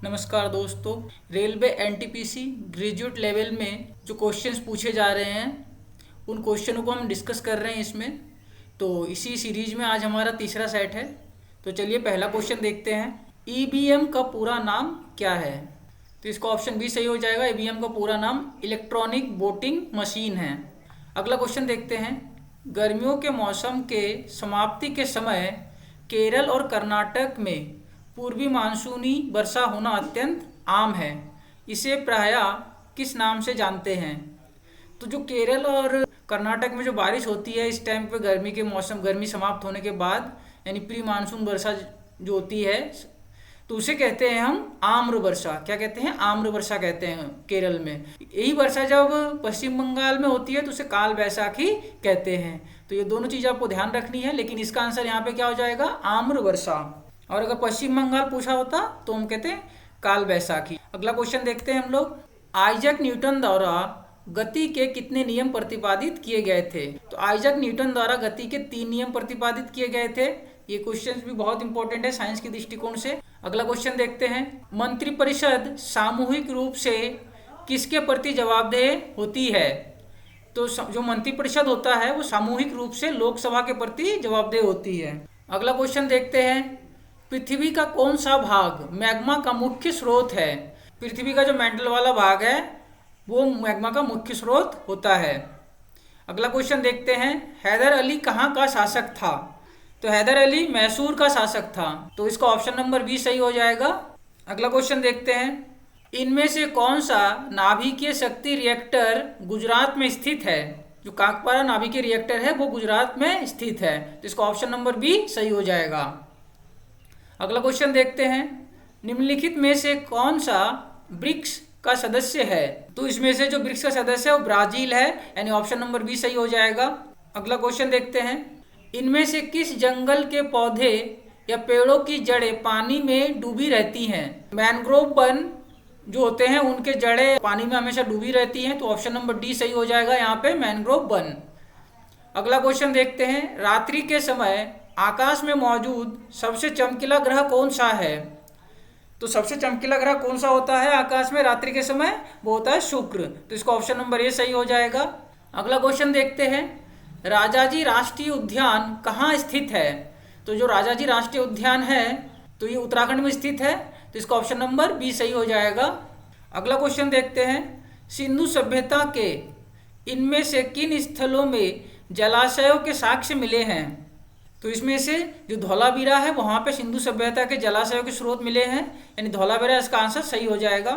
नमस्कार दोस्तों। Railway NTPC graduate level में जो क्वेश्चंस पूछे जा रहे हैं उन क्वेश्चनों को हम डिस्कस कर रहे हैं इसमें। तो इसी सीरीज में आज हमारा तीसरा सेट है। तो चलिए पहला क्वेश्चन देखते हैं। ईवीएम का पूरा नाम क्या है? तो इसका ऑप्शन बी सही हो जाएगा। ईवीएम का पूरा नाम इलेक्ट्रॉनिक वोटिंग मशीन है। अगला क्वेश्चन देखते हैं। गर्मियों के मौसम के समाप्ति के समय केरल और कर्नाटक में पूर्वी मानसूनी वर्षा होना अत्यंत आम है। इसे प्रायः किस नाम से जानते हैं? तो जो केरल और कर्नाटक में जो बारिश होती है इस टाइम पे गर्मी समाप्त होने के बाद यानी प्री मानसून वर्षा जो होती है तो उसे कहते हैं हम आम्र वर्षा। क्या कहते हैं? आम्र वर्षा कहते हैं केरल में। यही वर्षा जब पश्चिम बंगाल में होती है तो उसे काल बैसाखी कहते हैं। तो ये दोनों चीज़ आपको ध्यान रखनी है, लेकिन इसका आंसर यहाँ पे क्या हो जाएगा? आम्र वर्षा। और अगर पश्चिम बंगाल पूछा होता तो हम कहते हैं काल बैसाखी। अगला क्वेश्चन देखते हैं हम लोग। आइजैक न्यूटन द्वारा गति के कितने नियम प्रतिपादित किए गए थे? तो आइजैक न्यूटन द्वारा गति के 3 नियम प्रतिपादित किए गए थे। ये क्वेश्चन भी बहुत इंपॉर्टेंट है साइंस के दृष्टिकोण से। अगला क्वेश्चन देखते हैं। मंत्रिपरिषद सामूहिक रूप से किसके प्रति जवाबदेह होती है? तो जो मंत्रिपरिषद होता है वो सामूहिक रूप से लोकसभा के प्रति जवाबदेह होती है। अगला क्वेश्चन देखते हैं। पृथ्वी का कौन सा भाग मैग्मा का मुख्य स्रोत है? पृथ्वी का जो मेंटल वाला भाग है वो मैग्मा का मुख्य स्रोत होता है। अगला क्वेश्चन देखते हैं। हैदर अली कहाँ का शासक था? तो हैदर अली मैसूर का शासक था। तो इसका ऑप्शन नंबर बी सही हो जाएगा। अगला क्वेश्चन देखते हैं। इनमें से कौन सा नाभिकीय शक्ति रिएक्टर गुजरात में स्थित है? जो काकपारा नाभिकीय रिएक्टर है वो गुजरात में स्थित है। तो इसका ऑप्शन नंबर बी सही हो जाएगा। अगला क्वेश्चन देखते हैं। निम्नलिखित में से कौन सा ब्रिक्स का सदस्य है? तो इसमें से जो ब्रिक्स का सदस्य है वो ब्राजील है, यानी ऑप्शन नंबर बी सही हो जाएगा। अगला क्वेश्चन देखते हैं। इनमें से किस जंगल के पौधे या पेड़ों की जड़ें पानी में डूबी रहती हैं? मैंग्रोव वन जो होते हैं उनके जड़ें पानी में हमेशा डूबी रहती हैं। तो ऑप्शन नंबर डी सही हो जाएगा यहाँ पे, मैंग्रोव वन। अगला क्वेश्चन देखते हैं। रात्रि के समय आकाश में मौजूद सबसे चमकीला ग्रह कौन सा है? तो सबसे चमकीला ग्रह कौन सा होता है आकाश में रात्रि के समय? वो होता है शुक्र। तो इसका ऑप्शन नंबर ए सही हो जाएगा। अगला क्वेश्चन देखते हैं। राजाजी राष्ट्रीय उद्यान कहाँ स्थित है? तो जो राजाजी राष्ट्रीय उद्यान है तो ये उत्तराखंड में स्थित है। तो इसका ऑप्शन नंबर बी सही हो जाएगा। अगला क्वेश्चन देखते हैं। सिंधु सभ्यता के इनमें से किन स्थलों में जलाशयों के साक्ष्य मिले हैं? तो इसमें से जो धौलावीरा है वहाँ पे सिंधु सभ्यता के जलाशयों के स्रोत मिले हैं, यानी धौलावीरा इसका आंसर सही हो जाएगा।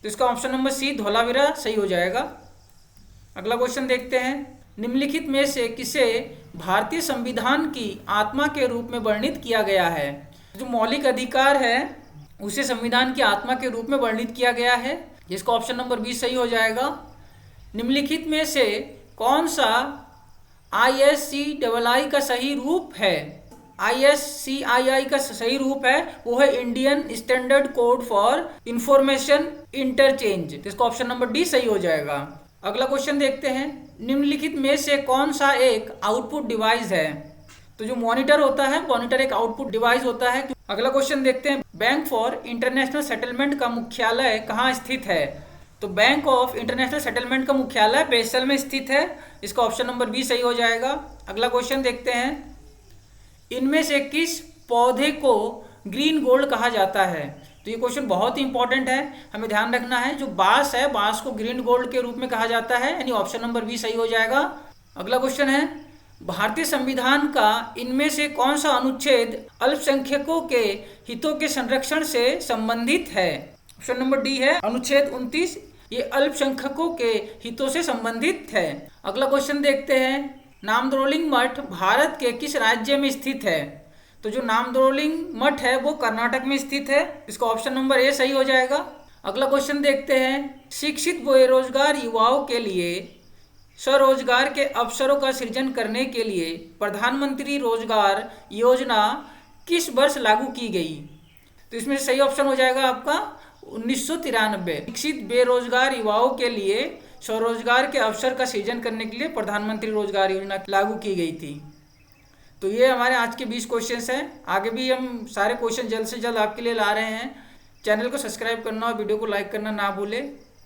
तो इसका ऑप्शन नंबर सी धौलावीरा सही हो जाएगा। अगला क्वेश्चन देखते हैं। निम्नलिखित में से किसे भारतीय संविधान की आत्मा के रूप में वर्णित किया गया है? जो मौलिक अधिकार है उसे संविधान की आत्मा के रूप में वर्णित किया गया है, जिसका ऑप्शन नंबर बी सही हो जाएगा। निम्नलिखित में से कौन सा ISCII का सही रूप है? ISCII का सही रूप है वो है Indian standard code for information interchange. तो इसका ऑप्शन नंबर डी सही हो जाएगा। अगला क्वेश्चन देखते हैं। निम्नलिखित में से कौन सा एक आउटपुट डिवाइस है? तो जो मॉनिटर होता है, मॉनिटर एक आउटपुट डिवाइस होता है। अगला क्वेश्चन देखते हैं। बैंक फॉर इंटरनेशनल सेटलमेंट का मुख्यालय कहाँ स्थित है? तो बैंक ऑफ इंटरनेशनल सेटलमेंट का मुख्यालय बेसल में स्थित है। इसका ऑप्शन नंबर बी सही हो जाएगा। अगला क्वेश्चन देखते हैं। इनमें से किस पौधे को ग्रीन गोल्ड कहा जाता है? तो ये क्वेश्चन बहुत ही इंपॉर्टेंट है, हमें ध्यान रखना है। जो बांस है, बांस को ग्रीन गोल्ड के रूप में कहा जाता है, यानी ऑप्शन नंबर बी सही हो जाएगा। अगला क्वेश्चन है। भारतीय संविधान का इनमें से कौन सा अनुच्छेद अल्पसंख्यकों के हितों के संरक्षण से संबंधित है? ऑप्शन नंबर डी है अनुच्छेद 29। ये अल्पसंख्यकों के हितों से संबंधित है। अगला क्वेश्चन देखते हैं। नामद्रोलिंग मठ भारत के किस राज्य में स्थित है? तो जो नामद्रोलिंग मठ है वो कर्नाटक में स्थित है। इसका ऑप्शन नंबर ए सही हो जाएगा। अगला क्वेश्चन देखते हैं। शिक्षित बेरोजगार युवाओं के लिए स्वरोजगार के अवसरों का सृजन करने के लिए प्रधानमंत्री रोजगार योजना किस वर्ष लागू की गई? तो इसमें सही ऑप्शन हो जाएगा आपका 1993। शिक्षित बेरोजगार युवाओं के लिए स्वरोजगार के अवसर का सृजन करने के लिए प्रधानमंत्री रोजगार योजना लागू की गई थी। तो ये हमारे आज के 20 क्वेश्चंस हैं। आगे भी हम सारे क्वेश्चन जल्द से जल्द आपके लिए ला रहे हैं। चैनल को सब्सक्राइब करना और वीडियो को लाइक करना ना भूलें।